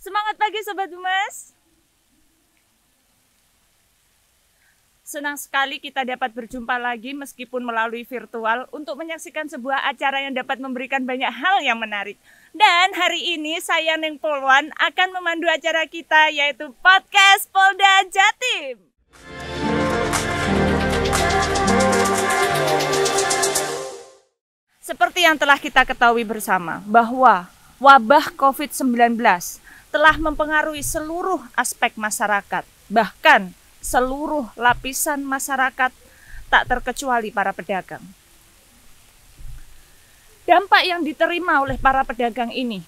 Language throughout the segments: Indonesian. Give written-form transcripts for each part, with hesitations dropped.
Semangat pagi Sobat Humas. Senang sekali kita dapat berjumpa lagi meskipun melalui virtual untuk menyaksikan sebuah acara yang dapat memberikan banyak hal yang menarik. Dan hari ini saya Neng Polwan akan memandu acara kita yaitu Podcast Polda Jatim. Seperti yang telah kita ketahui bersama bahwa wabah COVID-19 telah mempengaruhi seluruh aspek masyarakat, bahkan seluruh lapisan masyarakat, tak terkecuali para pedagang. Dampak yang diterima oleh para pedagang ini,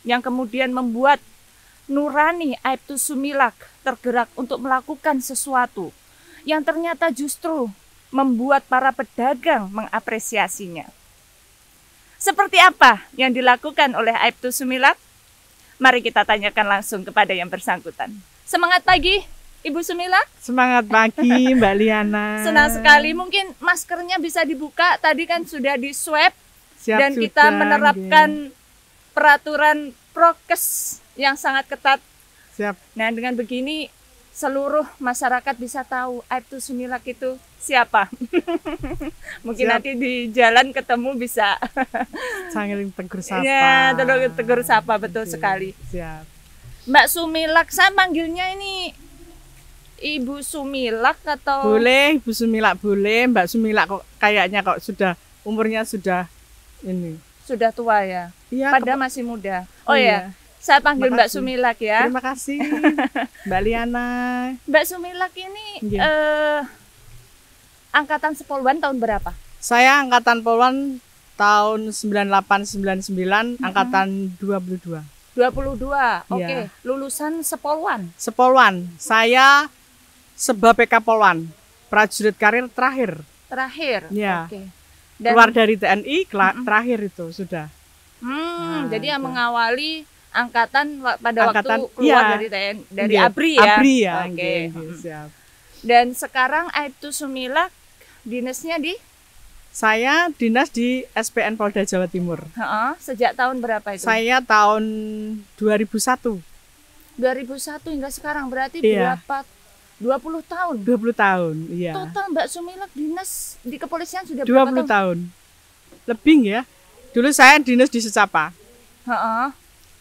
yang kemudian membuat nurani Aibtu Sumilat tergerak untuk melakukan sesuatu, yang ternyata justru membuat para pedagang mengapresiasinya. Seperti apa yang dilakukan oleh Aibtu Sumilat? Mari kita tanyakan langsung kepada yang bersangkutan. Semangat pagi, Ibu Sumilat. Semangat pagi, Mbak Liana. Senang sekali. Mungkin maskernya bisa dibuka. Tadi kan sudah di swab dan sudah, kita menerapkan peraturan prokes yang sangat ketat. Siap. Nah, dengan begini seluruh masyarakat bisa tahu Aibtu Sumilat itu siapa. Mungkin siap. Nanti di jalan ketemu bisa saling tegur sapa. Ya, tegur sapa, betul sekali. Siap. Mbak Sumilat, saya manggilnya ini Ibu Sumilat atau? Boleh, Ibu Sumilat boleh. Mbak Sumilat kok kayaknya kok sudah umurnya sudah ini. Sudah tua ya? Iya. Padahal masih muda. Oh iya. Saya panggil Mbak Sumilat ya. Terima kasih, Mbak Liana. Mbak Sumilat ini angkatan Sepolwan tahun berapa? Saya angkatan Polwan tahun 98-99, angkatan 22. 22, oke. Ya. Lulusan Sepolwan? Sepolwan. Saya Seba PK Polwan, prajurit karir terakhir. Terakhir? Ya. Oke. Dan keluar dari TNI, terakhir itu sudah. Jadi yang mengawali angkatan pada waktu keluar dari TNI, dari ABRI ya? ABRI ya. Oke. Siap. Dan sekarang Aibtu Sumilat dinasnya di? Saya dinas di SPN Polda Jawa Timur. Sejak tahun berapa itu? Saya tahun 2001. 2001 hingga sekarang berarti berapa? 20 tahun? 20 tahun, iya. Total Mbak Sumilat dinas di kepolisian sudah 20 berapa tahun? tahun. Lebih ya. Dulu saya dinas di Secapa.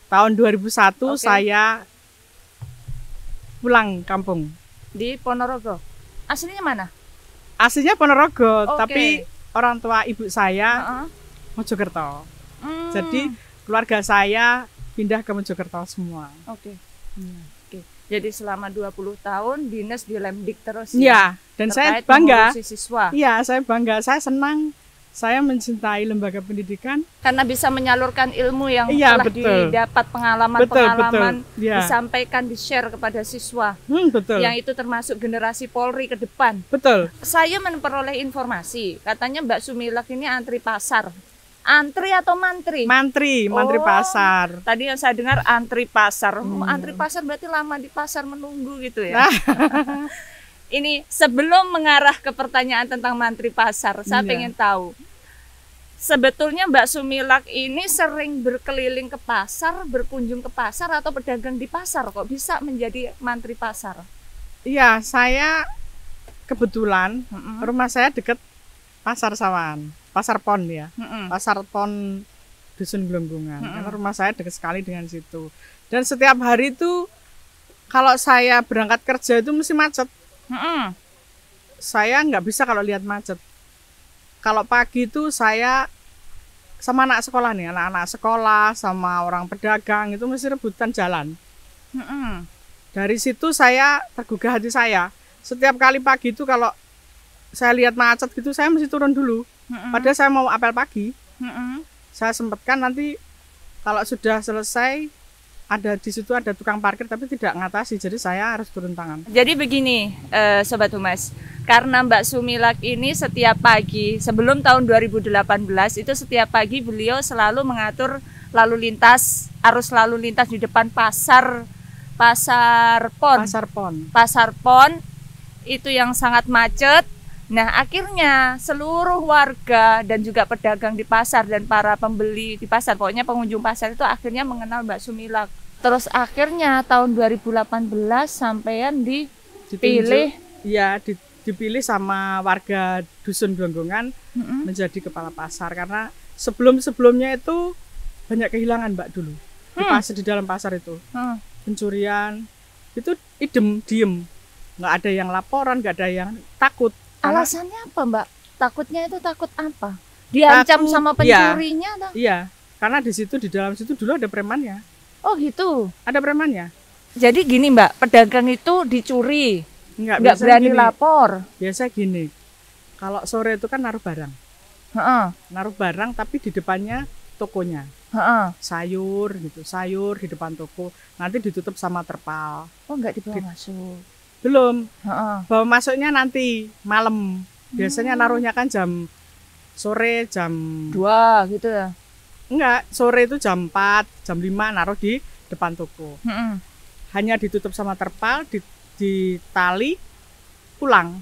Tahun 2001 saya pulang kampung. Di Ponorogo. Aslinya mana? Aslinya Ponorogo, tapi orang tua ibu saya Mojokerto. Jadi keluarga saya pindah ke Mojokerto semua. Oke. Jadi selama 20 tahun dinas di Lemdik terus ya? Dan saya bangga. Siswa. Iya, saya bangga. Saya senang. Saya mencintai lembaga pendidikan. Karena bisa menyalurkan ilmu yang telah didapat pengalaman-pengalaman disampaikan, di-share kepada siswa. Betul. Yang itu termasuk generasi Polri ke depan. Betul. Saya memperoleh informasi, katanya Mbak Sumilat ini antri pasar. Antri atau mantri? Mantri pasar. Tadi yang saya dengar antri pasar. Antri pasar berarti lama di pasar menunggu gitu ya. Ini sebelum mengarah ke pertanyaan tentang mantri pasar, saya pengen tahu. Sebetulnya Mbak Sumilat ini sering berkeliling ke pasar, berkunjung ke pasar atau pedagang di pasar kok bisa menjadi mantri pasar? Iya, saya kebetulan rumah saya dekat Pasar Sawan. Pasar Pon ya, Pasar Pon Dusun Gelonggongan. Karena rumah saya dekat sekali dengan situ. Dan setiap hari itu kalau saya berangkat kerja itu mesti macet. Saya nggak bisa kalau lihat macet. Kalau pagi itu saya sama anak sekolah nih, anak-anak sekolah sama orang pedagang itu mesti rebutan jalan. Dari situ saya tergugah hati saya. Setiap kali pagi itu kalau saya lihat macet gitu, saya mesti turun dulu. Padahal saya mau apel pagi. Saya sempatkan nanti kalau sudah selesai di situ ada tukang parkir tapi tidak ngatasi, jadi saya harus turun tangan. Jadi begini, Sobat Humas, karena Mbak Sumilat ini setiap pagi sebelum tahun 2018 itu setiap pagi beliau selalu mengatur lalu lintas, arus lalu lintas di depan Pasar Pon itu yang sangat macet. Nah, akhirnya seluruh warga dan juga pedagang di pasar dan para pembeli di pasar, pokoknya pengunjung pasar itu akhirnya mengenal Mbak Sumilat. Terus akhirnya tahun 2018 sampean dipilih. Iya, dipilih sama warga dusun Glonggongan menjadi kepala pasar karena sebelum-sebelumnya itu banyak kehilangan Mbak dulu di dalam pasar itu. Pencurian itu diem, nggak ada yang laporan, nggak ada yang takut. Alasannya apa Mbak? Takutnya itu takut apa? Diancam sama pencurinya? Iya, karena di dalam situ dulu ada premannya. Oh gitu? Ada premannya. Jadi gini Mbak, pedagang itu dicuri, nggak berani lapor. Biasa gini, kalau sore itu kan naruh barang. Naruh barang tapi di depannya tokonya. Sayur gitu, sayur di depan toko. Nanti ditutup sama terpal. Oh nggak dibawa masuk? Belum. Bawa masuknya nanti malam. Biasanya naruhnya kan jam sore, jam 2 gitu ya? Enggak, sore itu jam 4, jam 5 naruh di depan toko. Hanya ditutup sama terpal, ditali, pulang.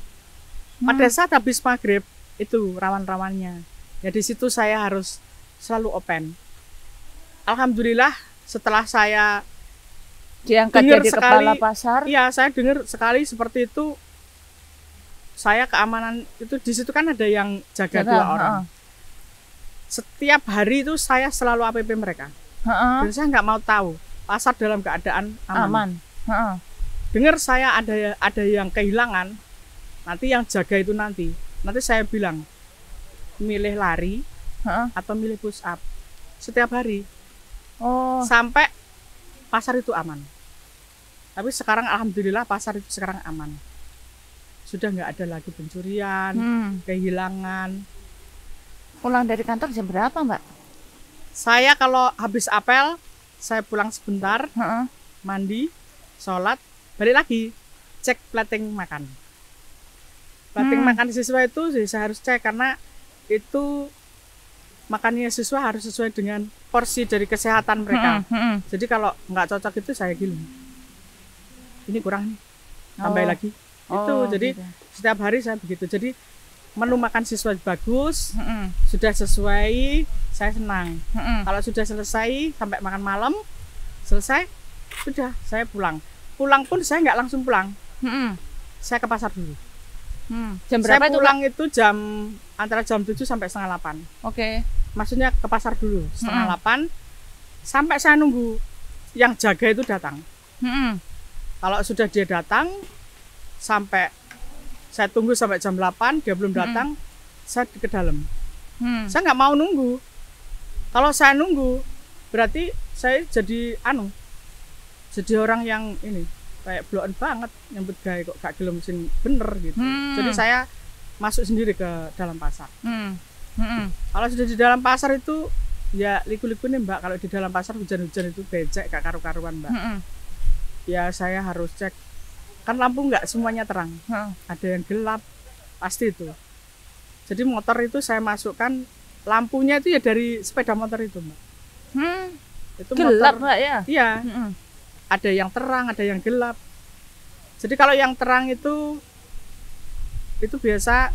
Pada saat habis maghrib, itu rawan-rawannya. Ya di situ saya harus selalu open. Alhamdulillah setelah saya diangkat jadi kepala pasar. Iya, saya dengar sekali seperti itu. Saya keamanan itu di situ kan ada yang jaga 2 orang. Setiap hari itu saya selalu APP mereka. Dan saya nggak mau tahu pasar dalam keadaan aman. Dengar saya ada yang kehilangan, nanti yang jaga itu nanti saya bilang milih lari atau milih push up setiap hari. Sampai pasar itu aman. Tapi sekarang alhamdulillah pasar itu sekarang aman. Sudah nggak ada lagi pencurian, kehilangan. Pulang dari kantor jam berapa Mbak? Saya kalau habis apel, saya pulang sebentar, mandi, sholat, balik lagi, cek plating makan. Plating makan siswa itu saya harus cek karena itu makannya siswa harus sesuai dengan porsi dari kesehatan mereka. Jadi kalau nggak cocok itu saya giling. Ini kurang nih, tambah lagi. Jadi gitu. Setiap hari saya begitu. Jadi menu makan siswa bagus, sudah sesuai, saya senang. Kalau sudah selesai sampai makan malam, selesai, sudah saya pulang. Pulang pun saya nggak langsung pulang, saya ke pasar dulu. Jam berapa saya pulang itu antara jam 7 sampai setengah 8. Oke. Maksudnya ke pasar dulu setengah 8, sampai saya nunggu yang jaga itu datang. Kalau sudah dia datang, sampai saya tunggu sampai jam 8, dia belum datang, saya ke dalam. Saya nggak mau nunggu. Kalau saya nunggu, berarti saya jadi orang yang ini kayak bloken banget, nyambut gawe kok gak gelem sing bener gitu. Jadi saya masuk sendiri ke dalam pasar. Kalau sudah di dalam pasar itu ya liku-liku nih Mbak. Kalau di dalam pasar hujan-hujan itu becek gak karu-karuan Mbak. Ya saya harus cek. Kan lampu nggak semuanya terang, ada yang gelap, pasti itu. Jadi motor itu saya masukkan lampunya itu ya dari sepeda motor itu Mbak. Itu gelap motor, Mbak ya? Iya, ada yang terang, ada yang gelap. Jadi kalau yang terang itu biasa,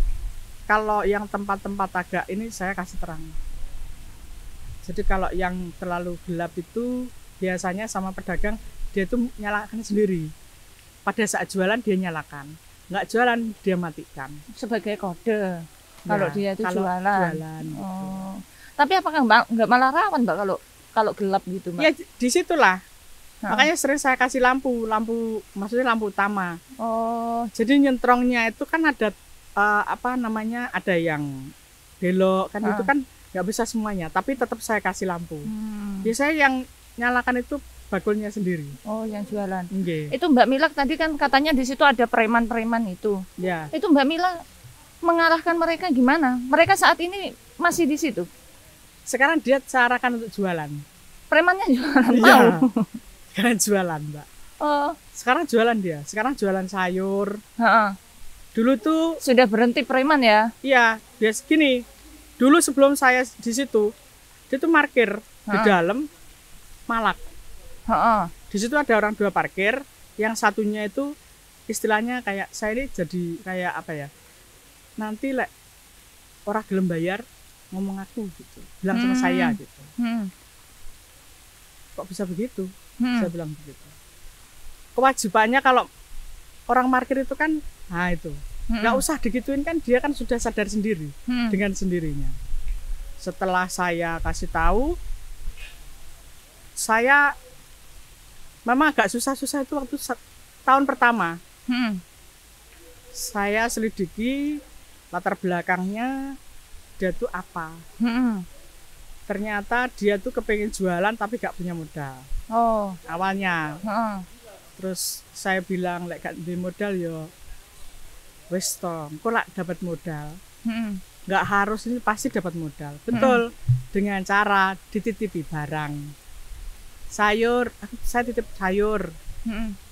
kalau yang tempat-tempat agak ini saya kasih terang. Jadi kalau yang terlalu gelap itu biasanya sama pedagang dia itu nyalakan sendiri. Pada saat jualan dia nyalakan, nggak jualan dia matikan. Sebagai kode kalau dia itu kalau jualan. Gitu. Tapi apakah nggak malah rawan Mbak kalau gelap gitu Mbak? Ya disitulah. Makanya sering saya kasih lampu, maksudnya lampu utama. Jadi nyentrongnya itu kan ada ada yang belok kan, itu kan nggak bisa semuanya. Tapi tetap saya kasih lampu. Biasanya yang nyalakan itu bakulnya sendiri. Yang jualan. Itu Mbak Mila tadi kan katanya di situ ada preman-preman itu. Ya. Itu Mbak Mila mengarahkan mereka gimana? Mereka saat ini masih di situ. Sekarang dia carakan untuk jualan. Premannya jualan. Iya. Sekarang jualan Mbak. Sekarang jualan dia. Sekarang jualan sayur. Dulu tuh sudah berhenti preman ya? Iya. Biasa gini. Dulu sebelum saya di situ, dia tuh parkir di dalam Malak. Di situ ada orang 2 parkir, yang satunya itu istilahnya kayak saya ini jadi kayak apa ya? Nanti orang gelem bayar ngomong aku gitu, bilang sama saya gitu. Kok bisa begitu? Saya bilang begitu. Kewajibannya kalau orang parkir itu kan, nah itu nggak usah digituin kan, dia kan sudah sadar sendiri dengan sendirinya. Setelah saya kasih tahu, saya memang agak susah-susah itu waktu tahun pertama. Saya selidiki latar belakangnya dia tuh apa. Ternyata dia tuh kepengen jualan tapi gak punya modal. Awalnya. Terus saya bilang lek gak duwe modal yo wis to, engko lak dapat modal. Gak harus ini pasti dapat modal. Betul. Dengan cara dititipi barang. Sayur, saya titip sayur.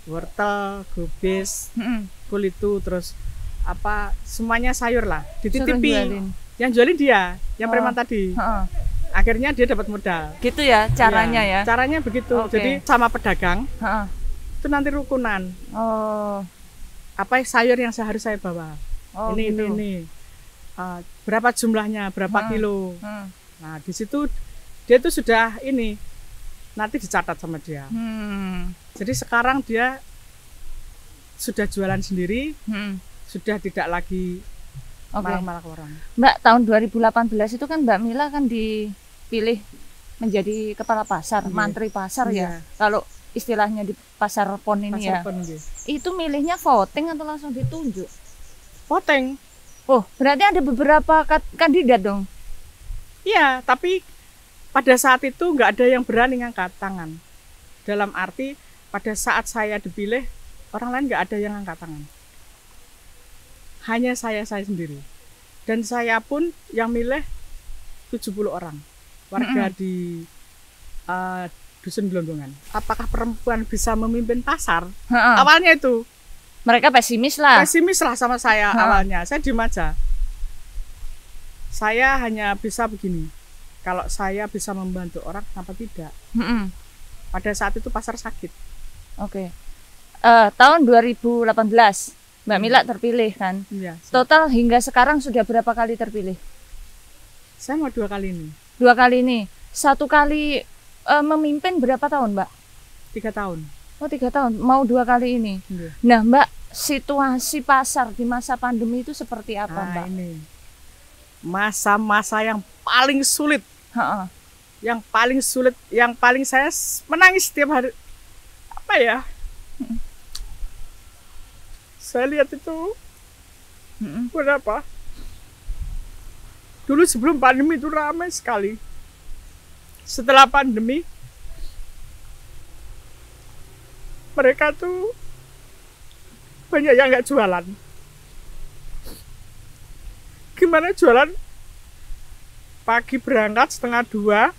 Wortel, gobis, kul itu, terus apa semuanya sayur lah dititipi. Yang jualin dia, yang preman tadi. Akhirnya dia dapat modal. Gitu ya caranya ya. Caranya begitu. Jadi sama pedagang itu nanti rukunan. Apa sayur yang harus saya bawa? Ini. Berapa jumlahnya? Berapa kilo? Nah di situ dia tuh sudah ini nanti dicatat sama dia. Jadi sekarang dia sudah jualan sendiri, sudah tidak lagi malah orang. Mbak, tahun 2018 itu kan Mbak Mila kan dipilih menjadi kepala pasar, mantri pasar ya. Kalau istilahnya di pasar pon ini pasar pon, itu milihnya voting atau langsung ditunjuk? Voting. Oh, berarti ada beberapa kandidat dong? Iya, tapi pada saat itu nggak ada yang berani ngangkat tangan. Dalam arti pada saat saya dipilih, orang lain nggak ada yang ngangkat tangan. Hanya saya sendiri. Dan saya pun yang milih 70 orang. Warga di Dusun Blonggongan. Apakah perempuan bisa memimpin pasar? Awalnya itu. Mereka pesimis lah. Pesimis lah sama saya awalnya. Saya diem aja. Saya hanya bisa begini. Kalau saya bisa membantu orang, kenapa tidak? Pada saat itu pasar sakit. Tahun 2018 Mbak Mila terpilih kan? Iya. Total hingga sekarang sudah berapa kali terpilih? Saya mau 2 kali ini. 2 kali ini. 1 kali memimpin berapa tahun, Mbak? 3 tahun. Oh, 3 tahun. Mau 2 kali ini. Iya. Nah, Mbak, situasi pasar di masa pandemi itu seperti apa, Mbak? Ini masa-masa yang paling sulit. Yang paling sulit, yang paling saya menangis setiap hari. Apa ya? Saya lihat itu berapa? Dulu sebelum pandemi itu ramai sekali. Setelah pandemi, mereka tuh banyak yang nggak jualan. Gimana jualan? Pagi berangkat 1:30,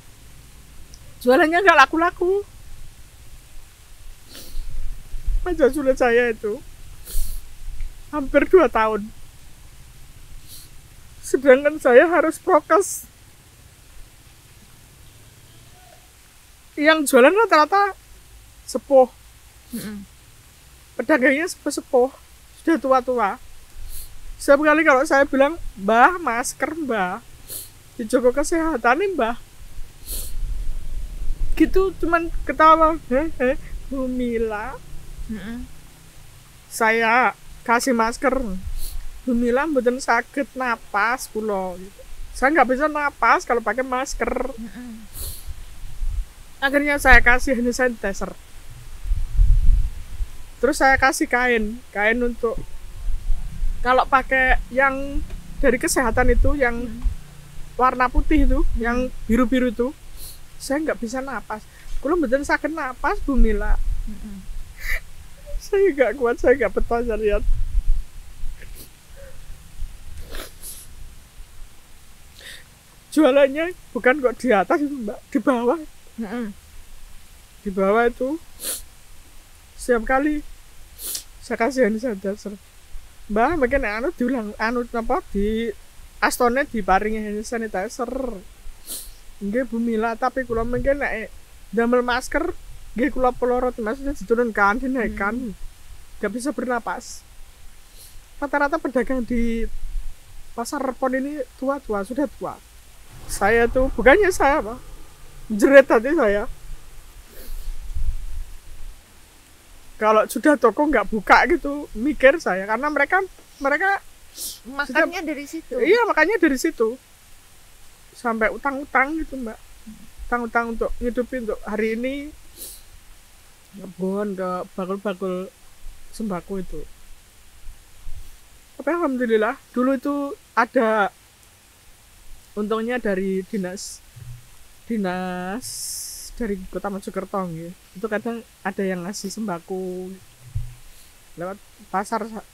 jualannya nggak laku-laku. Masa sulit saya itu hampir 2 tahun. Sedangkan saya harus prokes. Yang jualan rata-rata sepuh. Pedagangnya sepuh-sepuh, sudah tua-tua. Setiap kali kalau saya bilang, "Mbah, masker, Mbah. Dijogo kesehatan nih, Mbah." Gitu cuman ketawa. Bu Mila. Saya kasih masker. Bu Mila mboten sakit napas kula. Saya nggak bisa napas kalau pakai masker. Akhirnya saya kasih hand sanitizer. Terus saya kasih kain untuk kalau pakai yang dari kesehatan itu yang warna putih itu, yang biru-biru itu, saya nggak bisa napas. Kalau mboten sakit napas, Bu Mila. Saya nggak kuat, saya nggak betah lihat. Jualannya bukan kok di atas itu, Mbak, di bawah. Di bawah itu setiap kali saya kasih hand sanitizer. Mbak, mungkin diulang apa di Astone diparingi hand sanitizer. Nggih Bu Mila, tapi kula mungkin nek damel masker nggih kula pelorot maksudnya diturunkan, dinaikkan. Gak bisa bernapas. Rata-rata pedagang di pasar pon ini tua-tua, sudah tua. Saya tuh bukannya saya Pak, jerit hati saya. Kalau sudah toko nggak buka gitu, mikir saya karena mereka Makannya dari situ. iya, makanya dari situ sampai utang-utang gitu mbak, utang-utang untuk ngidupin untuk hari ini, ngebon ke bakul-bakul sembako itu. Tapi alhamdulillah dulu itu ada untungnya dari dinas dari Kota Mojokerto gitu. Itu kadang ada yang ngasih sembako lewat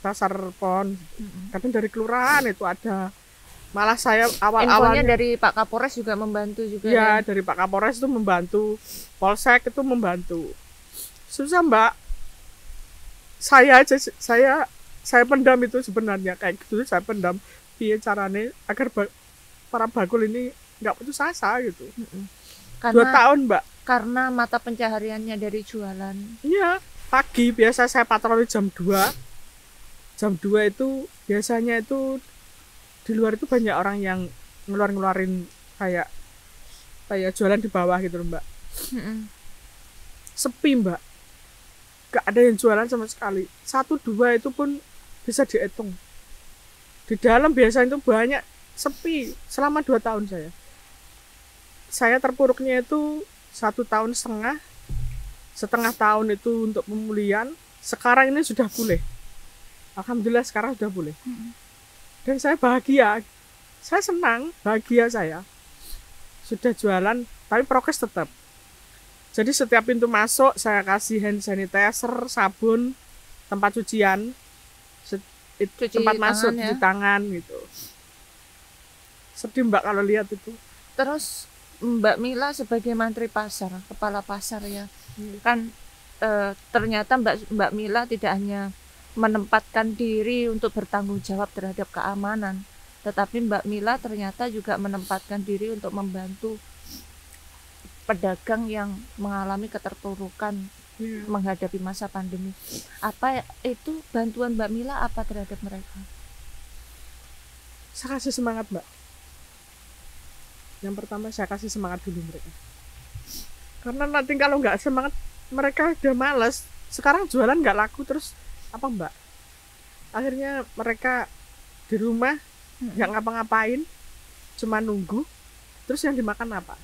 pasar pon, kadang dari kelurahan itu ada. Malah saya awal-awalnya Infonya dari Pak Kapolres juga membantu juga ya, dari Pak Kapolres itu membantu, Polsek itu membantu. Susah mbak, saya pendam itu sebenarnya kayak gitu, saya pendam piye carane agar para bakul ini nggak putus asa gitu. Karena 2 tahun mbak. Karena mata pencahariannya dari jualan. Iya, pagi biasa saya patroli jam 2. Jam 2 itu biasanya itu di luar itu banyak orang yang ngeluarin kayak jualan di bawah gitu loh, mbak. Sepi mbak, gak ada yang jualan sama sekali. 1-2 itu pun bisa dihitung. Di dalam biasanya itu banyak, sepi selama 2 tahun saya terpuruknya itu 1,5 tahun, setengah tahun itu untuk pemulihan. Sekarang ini sudah pulih, alhamdulillah sekarang sudah pulih. Dan saya bahagia, saya senang, bahagia saya sudah jualan, tapi prokes tetap. Jadi setiap pintu masuk saya kasih hand sanitizer, sabun, tempat cucian, tempat masuk ya? cuci tangan gitu. Sedih mbak kalau lihat itu. Terus Mbak Mila sebagai mantri pasar, kepala pasar ya, kan ternyata Mbak Mila tidak hanya menempatkan diri untuk bertanggung jawab terhadap keamanan, tetapi Mbak Mila ternyata juga menempatkan diri untuk membantu pedagang yang mengalami keterpurukan menghadapi masa pandemi. Apa itu bantuan Mbak Mila apa terhadap mereka? Saya kasih semangat mbak. Yang pertama saya kasih semangat dulu mereka, karena nanti kalau nggak semangat mereka udah males. Sekarang jualan nggak laku terus apa mbak, akhirnya mereka di rumah nggak ngapa-ngapain, cuma nunggu. Terus yang dimakan apa?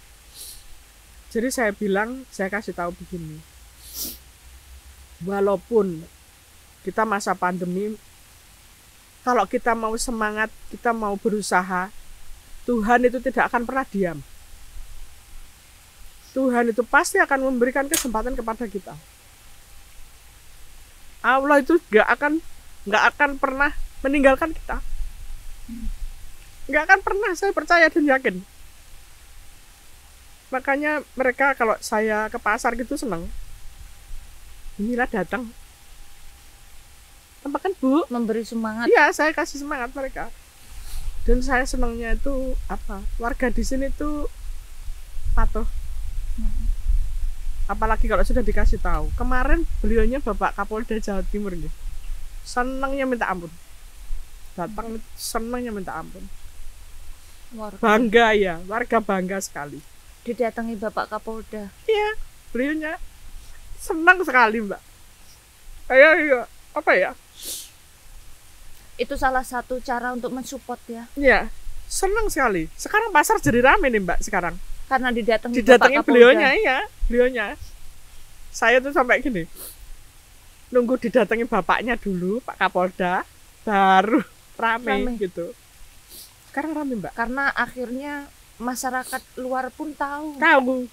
Jadi saya bilang, saya kasih tahu begini, walaupun kita masa pandemi, kalau kita mau semangat, kita mau berusaha, Tuhan itu tidak akan pernah diam. Tuhan itu pasti akan memberikan kesempatan kepada kita. Allah itu nggak akan pernah meninggalkan kita. Nggak akan pernah, saya percaya dan yakin. Makanya mereka kalau saya ke pasar gitu senang. Inilah datang. Makan bu, memberi semangat. Iya, saya kasih semangat mereka. Dan saya senangnya itu apa? Warga di sini tuh patuh. Apalagi kalau sudah dikasih tahu. Kemarin beliaunya Bapak Kapolda Jawa Timur nih. Senangnya minta ampun. Datang senangnya minta ampun. Bangga ya, warga bangga sekali. Didatangi Bapak Kapolda. Iya, beliaunya senang sekali, Mbak. Kayak apa ya? Itu salah satu cara untuk mensupport ya. Iya, senang sekali. Sekarang pasar jadi rame nih Mbak sekarang. Karena didatangi Bapak Kapolda. Beliaunya, iya, beliaunya. Saya tuh sampai gini, nunggu didatangi bapaknya dulu, Pak Kapolda, baru rame gitu. Sekarang rame Mbak. Karena akhirnya masyarakat luar pun tahu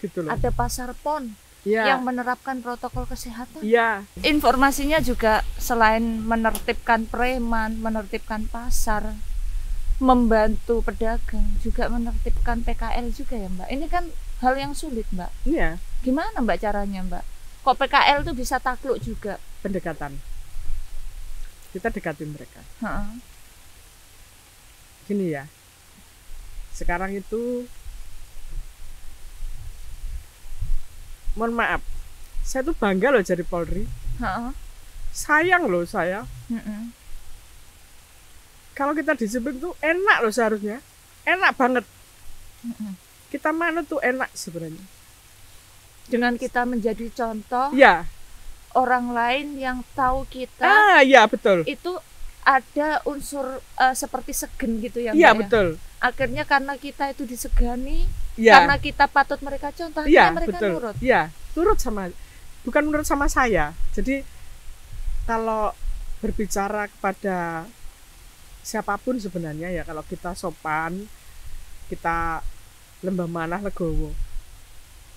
gitu loh. Ada pasar pon. Yang menerapkan protokol kesehatan. Iya. Informasinya juga selain menertibkan preman, menertibkan pasar, membantu pedagang, juga menertibkan PKL juga ya Mbak. Ini kan hal yang sulit Mbak. Iya. Gimana Mbak caranya Mbak? Kok PKL tuh bisa takluk juga? Pendekatan. Kita dekatin mereka. Gini ya. Sekarang itu mohon maaf, saya tuh bangga loh jadi Polri. Sayang loh saya. Kalau kita disiplin tuh enak loh seharusnya. Enak banget. Kita mana tuh enak sebenarnya. Dengan kita menjadi contoh. Ya. orang lain yang tahu kita Iya betul. itu ada unsur seperti segen gitu ya Mbak Iya ya? betul. Akhirnya karena kita itu disegani, Iya. karena kita patut mereka contoh, Iya akhirnya mereka betul. nurut. Iya, nurut sama, bukan nurut sama saya. Jadi kalau berbicara kepada siapapun sebenarnya ya, kalau kita sopan, kita lembah manah legowo,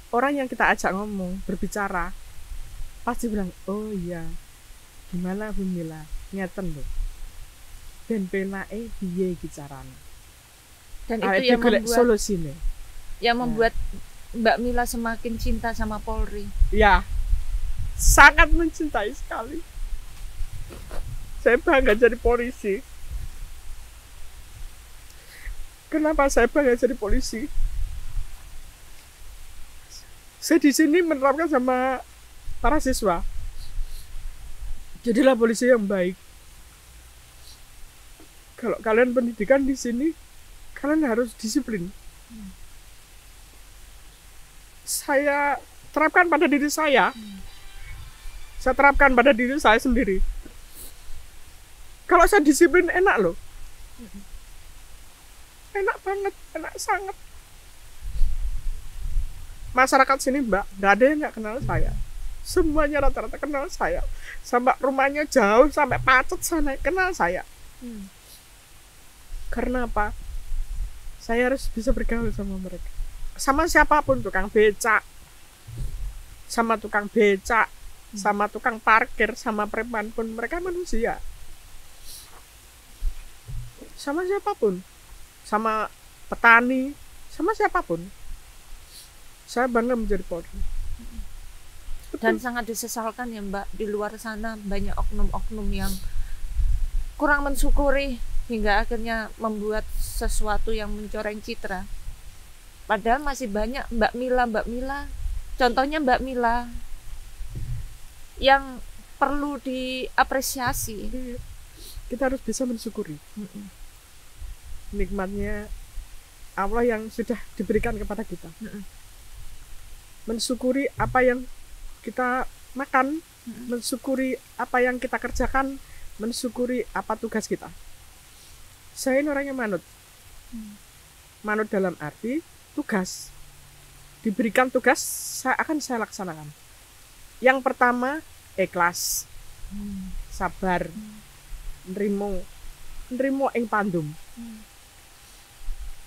orang yang kita ajak ngomong, berbicara, pasti bilang, oh iya, gimana Bu Mila, ngeten lho, ben penake piye iki carane. Dan itu yang membuat solusine. Yang membuat Mbak Mila semakin cinta sama Polri. Ya, sangat mencintai sekali. Saya bangga jadi polisi. Kenapa saya bangga jadi polisi? Saya di sini menerapkan sama para siswa. Jadilah polisi yang baik. Kalau kalian pendidikan di sini, kalian harus disiplin. Saya terapkan pada diri saya. Saya terapkan pada diri saya sendiri. Kalau saya disiplin enak loh. Enak banget, enak sangat. Masyarakat sini Mbak, gak ada yang gak kenal saya. Semuanya rata-rata kenal saya. Sampai rumahnya jauh, sampai Pacet sana kenal saya. Karena apa? Saya harus bisa bergaul sama mereka. Sama siapapun, tukang becak, sama tukang becak, sama tukang parkir, sama preman pun, mereka manusia. Sama siapapun, sama petani, sama siapapun. Saya bangga menjadi Polri. Dan sangat disesalkan ya Mbak, di luar sana banyak oknum-oknum yang kurang mensyukuri hingga akhirnya membuat sesuatu yang mencoreng citra. Padahal masih banyak Mbak Mila, contohnya Mbak Mila yang perlu diapresiasi. Kita harus bisa mensyukuri nikmatnya Allah yang sudah diberikan kepada kita. Mensyukuri apa yang kita makan, mensyukuri apa yang kita kerjakan, mensyukuri apa tugas kita. Saya ini orangnya manut. Manut dalam arti tugas. Diberikan tugas, saya laksanakan. Yang pertama, ikhlas, sabar, nrimo ing pandum.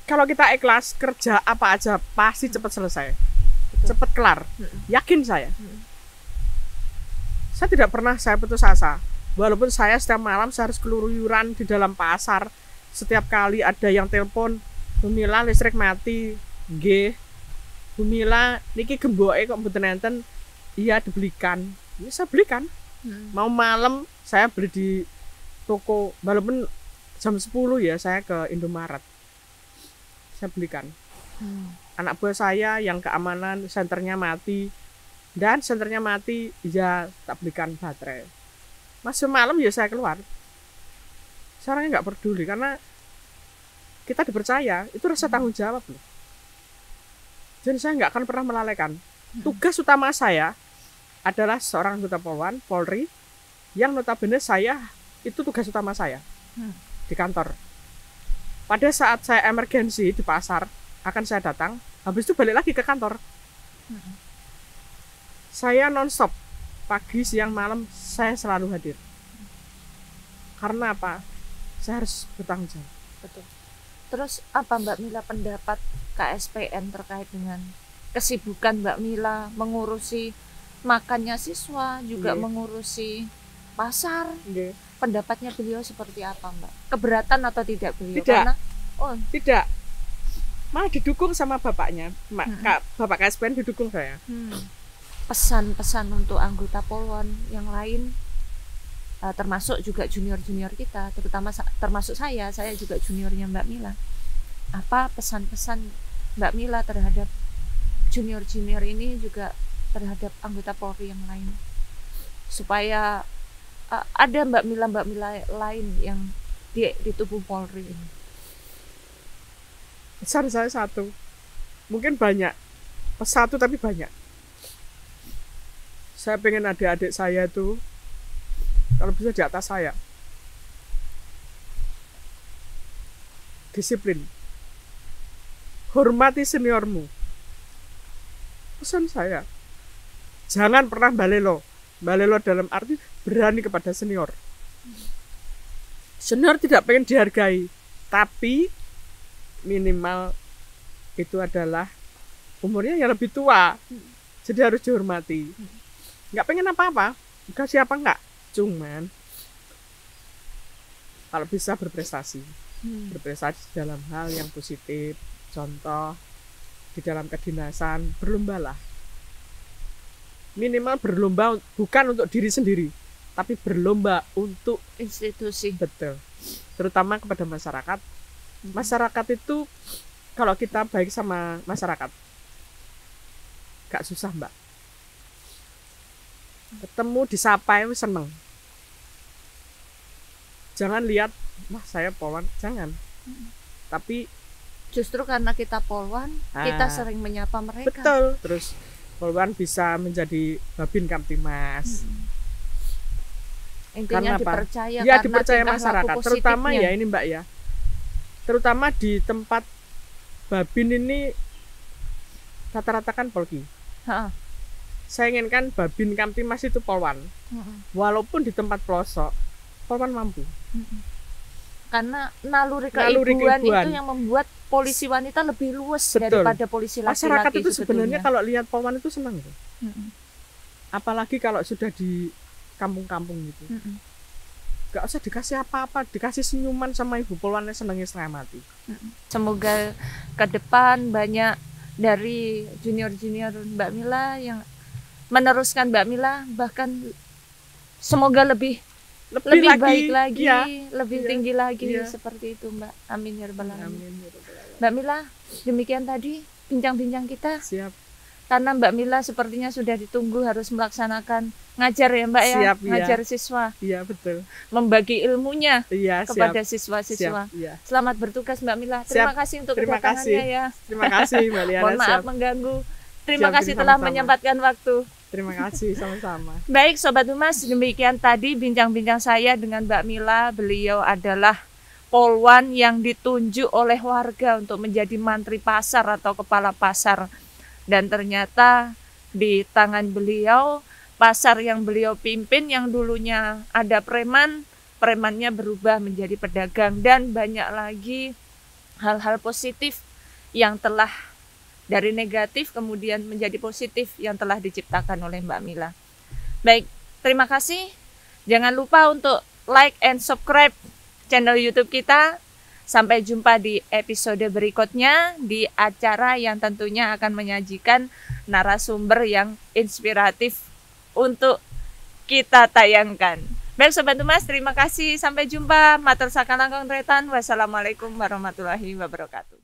Kalau kita ikhlas, kerja apa aja pasti cepat selesai. Cepat kelar. Yakin saya. Saya tidak pernah saya putus asa. Walaupun saya setiap malam saya harus keluyuran di dalam pasar. Setiap kali ada yang telepon, Bu Mila listrik mati. Nggih. Bu Mila niki gemboke kok mboten enten. Iya dibelikan. Ya saya belikan. Mau malam saya beli di toko, walaupun jam 10 ya saya ke Indomaret. Saya belikan. Anak buah saya yang keamanan senternya mati, dan senternya mati ya tak belikan baterai. Masuk malam ya saya keluar. Sekarang nggak peduli karena kita dipercaya, itu rasa tanggung jawab loh. Jadi saya nggak akan pernah melalaikan. Tugas utama saya adalah seorang anggota Polri yang notabene saya itu tugas utama saya di kantor. Pada saat saya emergensi di pasar, akan saya datang, habis itu balik lagi ke kantor. Saya non-stop, pagi, siang, malam, saya selalu hadir. Karena apa? Saya harus bertanggung jawab. Betul. Terus apa Mbak Mila pendapat KSPN terkait dengan kesibukan Mbak Mila mengurusi makannya siswa, juga mengurusi pasar? Pendapatnya beliau seperti apa Mbak? Keberatan atau tidak beliau? Tidak. Karena, tidak. Malah didukung sama bapaknya. Bapak KSPN didukung saya. Pesan-pesan untuk anggota Polwan yang lain, termasuk juga junior-junior kita, termasuk saya juga juniornya Mbak Mila. Apa pesan-pesan Mbak Mila terhadap junior-junior ini, juga terhadap anggota Polri yang lain, supaya ada Mbak Mila lain yang di tubuh Polri ini? Pesan saya satu, mungkin banyak, satu tapi banyak. Saya pengen adik-adik saya tuh kalau bisa di atas saya. Disiplin. Hormati seniormu. Pesan saya. Jangan pernah balelo. Balelo dalam arti berani kepada senior. Senior tidak pengen dihargai, tapi minimal itu adalah umurnya yang lebih tua. Jadi harus dihormati. Nggak pengen apa-apa, dikasih apa enggak. Cuman kalau bisa berprestasi. Berprestasi dalam hal yang positif. Contoh di dalam kedinasan, berlombalah. Minimal berlomba bukan untuk diri sendiri, tapi berlomba untuk institusi. Betul. Terutama kepada masyarakat. Masyarakat itu kalau kita baik sama masyarakat gak susah, Mbak. Ketemu disapa itu seneng. Jangan lihat wah saya polwan, jangan. Tapi justru karena kita polwan, kita sering menyapa mereka. Betul. Terus polwan bisa menjadi Babin Kamtimas. Intinya karena dipercaya ya, karena dipercaya masyarakat, terutama ya ini Mbak ya. Terutama di tempat Babin ini rata-rata kan Polki. Saya inginkan Babin Kamtimas itu polwan. Walaupun di tempat pelosok, polwan mampu. Karena naluri keibuan itu yang membuat polisi wanita lebih luas. Betul. Daripada polisi laki-laki. Masyarakat itu sebenarnya kalau lihat polwan itu senang. Apalagi kalau sudah di kampung-kampung gitu. Gak usah dikasih apa-apa, dikasih senyuman sama ibu polwannya senangnya setengah mati. Semoga ke depan banyak dari junior-junior Mbak Mila yang meneruskan Mbak Mila, bahkan semoga lebih baik lagi, ya, lebih tinggi lagi, seperti itu Mbak. Amin ya rabbal alamin. Mbak Mila, demikian tadi bincang-bincang kita. Siap. Karena Mbak Mila sepertinya sudah ditunggu harus melaksanakan ngajar ya Mbak. Siap, ya, ngajar siswa. Iya betul. Membagi ilmunya kepada siap. siswa-siswa. Siap, Selamat bertugas Mbak Mila. Terima kasih untuk kedatangannya ya. Terima kasih Mbak Liana. Mohon maaf mengganggu. Terima kasih telah menyempatkan waktu. Terima kasih sama-sama. Baik Sobat Humas, demikian tadi bincang-bincang saya dengan Mbak Mila. Beliau adalah polwan yang ditunjuk oleh warga untuk menjadi mantri pasar atau kepala pasar. Dan ternyata di tangan beliau, pasar yang beliau pimpin yang dulunya ada premannya berubah menjadi pedagang. Dan banyak lagi hal-hal positif yang telah dari negatif kemudian menjadi positif yang telah diciptakan oleh Mbak Mila. Baik, terima kasih. Jangan lupa untuk like and subscribe channel YouTube kita. Sampai jumpa di episode berikutnya di acara yang tentunya akan menyajikan narasumber yang inspiratif untuk kita tayangkan. Baik Sobat Humas, terima kasih. Sampai jumpa. Matur sakalangkung tretan. Wassalamualaikum warahmatullahi wabarakatuh.